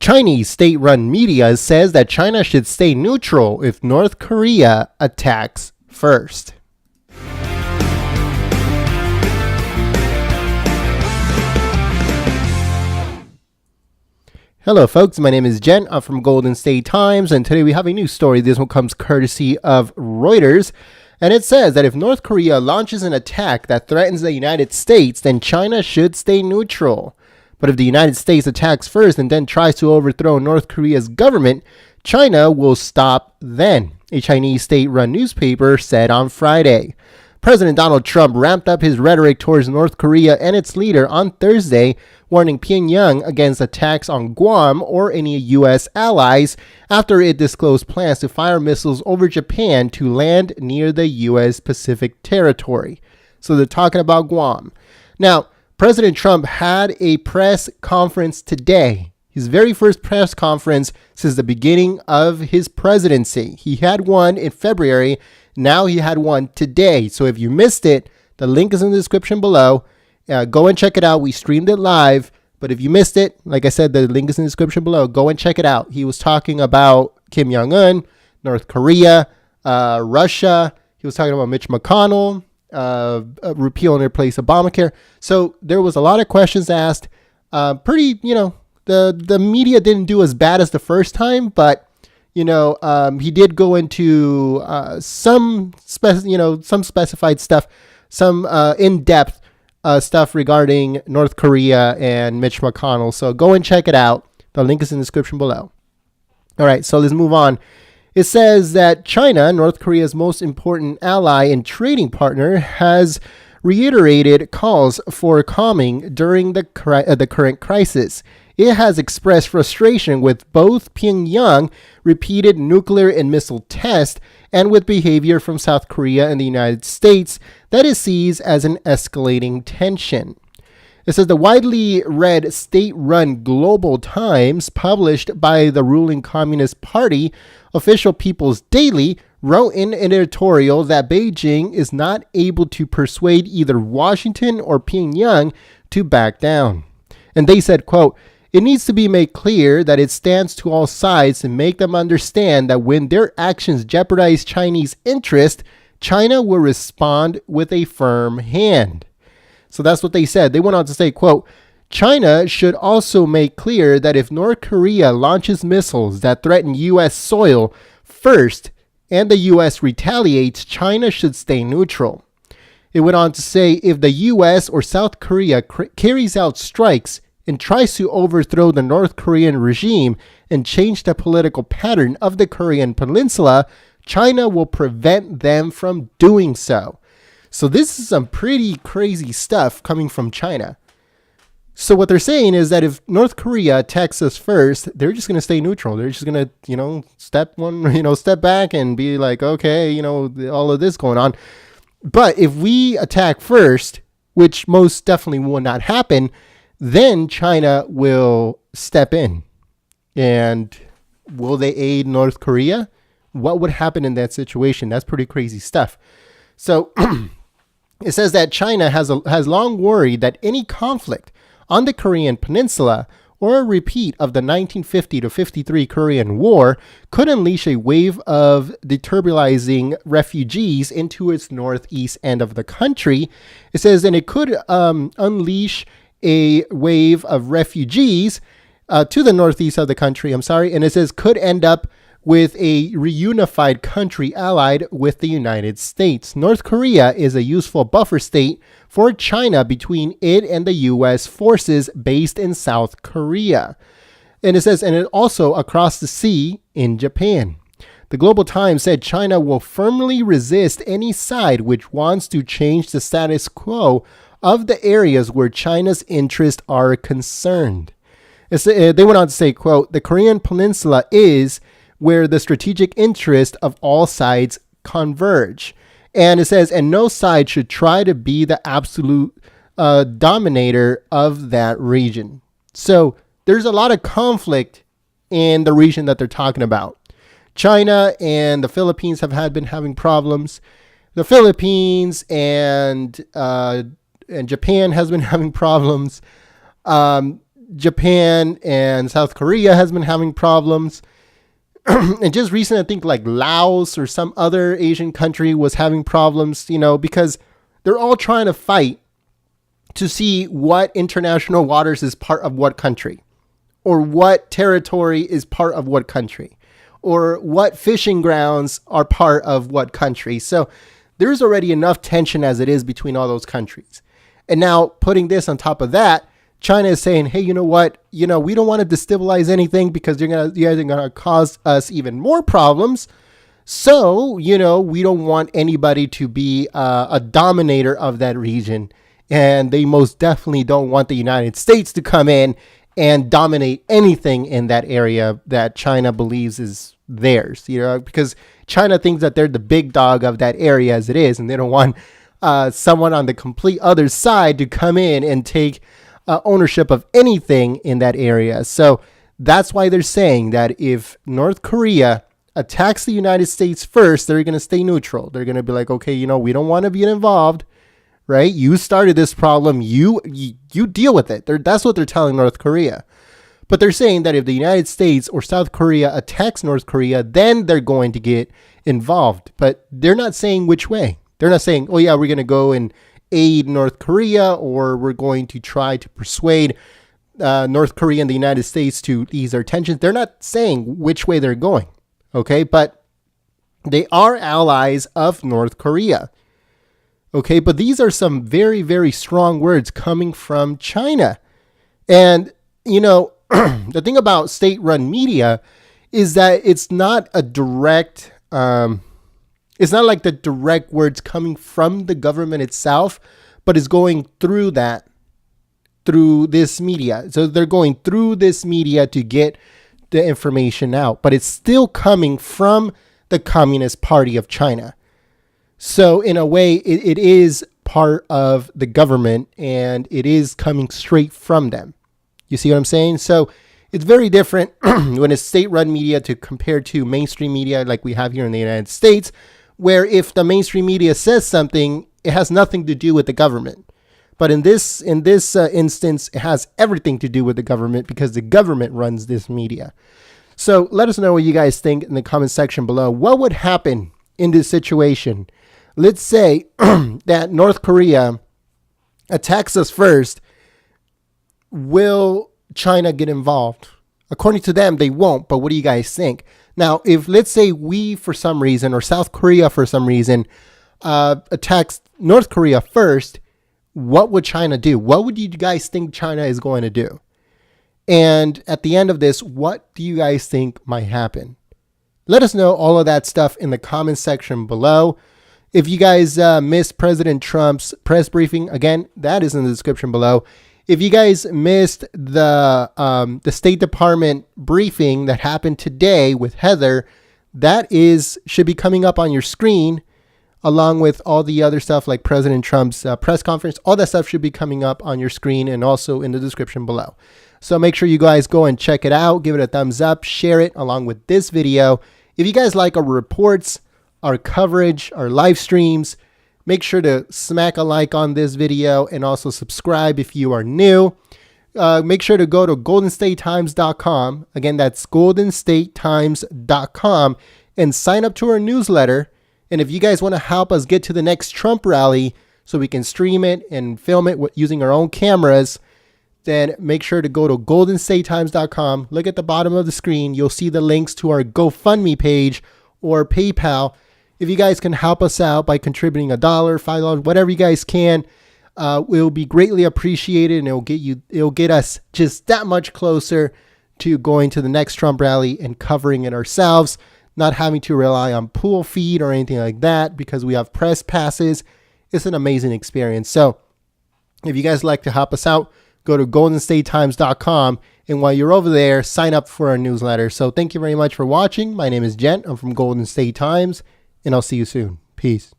Chinese state-run media says that China should stay neutral if North Korea attacks first. Hello folks, my name is Jen. I'm from Golden State Times, and today we have a news story. This one comes courtesy of Reuters, and it says that if North Korea launches an attack that threatens the United States, then China should stay neutral. But if the United States attacks first and then tries to overthrow North Korea's government, China will stop then, a Chinese state-run newspaper said on Friday. President Donald Trump ramped up his rhetoric towards North Korea and its leader on Thursday, warning Pyongyang against attacks on Guam or any U.S. allies after it disclosed plans to fire missiles over Japan to land near the U.S. Pacific territory. So they're talking about Guam. Now, President Trump had a press conference today, his very first press conference since the beginning of his presidency. He had one in February. Now he had one today. So if you missed it, the link is in the description below. Go and check it out. We streamed it live. But if you missed it, like I said, the link is in the description below. Go and check it out. He was talking about Kim Jong-un, North Korea, Russia. He was talking about Mitch McConnell, repeal and replace Obamacare. So there was a lot of questions asked. The media didn't do as bad as the first time, but he did go into some specified stuff, some in-depth stuff regarding North Korea and Mitch McConnell. So go and check it out. The link is in the description below. All right, so let's move on. It says that China, North Korea's most important ally and trading partner, has reiterated calls for calming during the current crisis. It has expressed frustration with both Pyongyang repeated nuclear and missile tests and with behavior from South Korea and the United States that it sees as an escalating tension. It says the widely read state-run Global Times, published by the ruling Communist Party, official People's Daily, wrote in an editorial that Beijing is not able to persuade either Washington or Pyongyang to back down. And they said, quote, "It needs to be made clear that it stands to all sides and make them understand that when their actions jeopardize Chinese interest, China will respond with a firm hand." So that's what they said. They went on to say, quote, "China should also make clear that if North Korea launches missiles that threaten U.S. soil first and the U.S. retaliates, China should stay neutral." It went on to say if the U.S. or South Korea carries out strikes and tries to overthrow the North Korean regime and change the political pattern of the Korean Peninsula, China will prevent them from doing so. So this is some pretty crazy stuff coming from China. So what they're saying is that if North Korea attacks us first, they're just going to stay neutral. They're just going to, step back and be like, okay, all of this going on. But if we attack first, which most definitely will not happen, then China will step in. And will they aid North Korea? What would happen in that situation? That's pretty crazy stuff. So it says that China has long worried that any conflict on the Korean Peninsula or a repeat of the 1950 to 53 Korean War could unleash a wave of destabilizing refugees into its northeast end of the country. It says, and it could unleash a wave of refugees to the northeast of the country, and it says could end up with a reunified country allied with the United States. North Korea is a useful buffer state for China between it and the U.S. forces based in South Korea. And it says, and it also across the sea in Japan. The Global Times said China will firmly resist any side which wants to change the status quo of the areas where China's interests are concerned. They went on to say, quote, "The Korean Peninsula is where the strategic interests of all sides converge." And it says, and no side should try to be the absolute dominator of that region. So there's a lot of conflict in the region that they're talking about. China and the Philippines have been having problems. The Philippines and Japan has been having problems. Japan and South Korea has been having problems. And just recently, I think like Laos or some other Asian country was having problems, because they're all trying to fight to see what international waters is part of what country, or what territory is part of what country, or what fishing grounds are part of what country. So there's already enough tension as it is between all those countries. And now putting this on top of that, China is saying, hey, you know what? We don't want to destabilize anything because you guys are going to cause us even more problems. So, we don't want anybody to be a dominator of that region. And they most definitely don't want the United States to come in and dominate anything in that area that China believes is theirs, because China thinks that they're the big dog of that area as it is. And they don't want someone on the complete other side to come in and take ownership of anything in that area. So that's why they're saying that if North Korea attacks the United States first, they're going to stay neutral. They're going to be like, okay, we don't want to be involved, right? You started this problem. You deal with it. That's what they're telling North Korea. But they're saying that if the United States or South Korea attacks North Korea, then they're going to get involved. But they're not saying which way. They're not saying, oh yeah, we're going to go and aid North Korea, or we're going to try to persuade North Korea and the United States to ease their tensions. They're not saying which way they're going, okay? But they are allies of North Korea, okay? But these are some very, very strong words coming from China. And, the thing about state-run media is that it's not a direct... it's not like the direct words coming from the government itself, but it's going through this media. So they're going through this media to get the information out, but it's still coming from the Communist Party of China. So in a way, it is part of the government, and it is coming straight from them. You see what I'm saying? So it's very different when it's state-run media to compare to mainstream media like we have here in the United States, where if the mainstream media says something, it has nothing to do with the government. But in this instance, it has everything to do with the government because the government runs this media. So let us know what you guys think in the comment section below. What would happen in this situation? Let's say that North Korea attacks us first. Will China get involved? According to them, they won't. But what do you guys think? Now, if let's say we, for some reason, or South Korea, for some reason, attacks North Korea first, what would China do? What would you guys think China is going to do? And at the end of this, what do you guys think might happen? Let us know all of that stuff in the comment section below. If you guys missed President Trump's press briefing, again, that is in the description below. If you guys missed the State Department briefing that happened today with Heather, that should be coming up on your screen, along with all the other stuff like President Trump's press conference. All that stuff should be coming up on your screen and also in the description below. So make sure you guys go and check it out. Give it a thumbs up. Share it along with this video. If you guys like our reports, our coverage, our live streams, make sure to smack a like on this video and also subscribe if you are new. Make sure to go to goldenstatetimes.com. Again, that's goldenstatetimes.com and sign up to our newsletter. And if you guys want to help us get to the next Trump rally so we can stream it and film it using our own cameras, then make sure to go to goldenstatetimes.com. Look at the bottom of the screen. You'll see the links to our GoFundMe page or PayPal. If you guys can help us out by contributing $1, $5, whatever you guys can, it will be greatly appreciated, and it'll get us just that much closer to going to the next Trump rally and covering it ourselves, not having to rely on pool feed or anything like that because we have press passes. It's an amazing experience. So if you guys like to help us out, go to goldenstatetimes.com, and while you're over there, sign up for our newsletter. So thank you very much for watching. My name is Jen. I'm from Golden State Times, and I'll see you soon. Peace.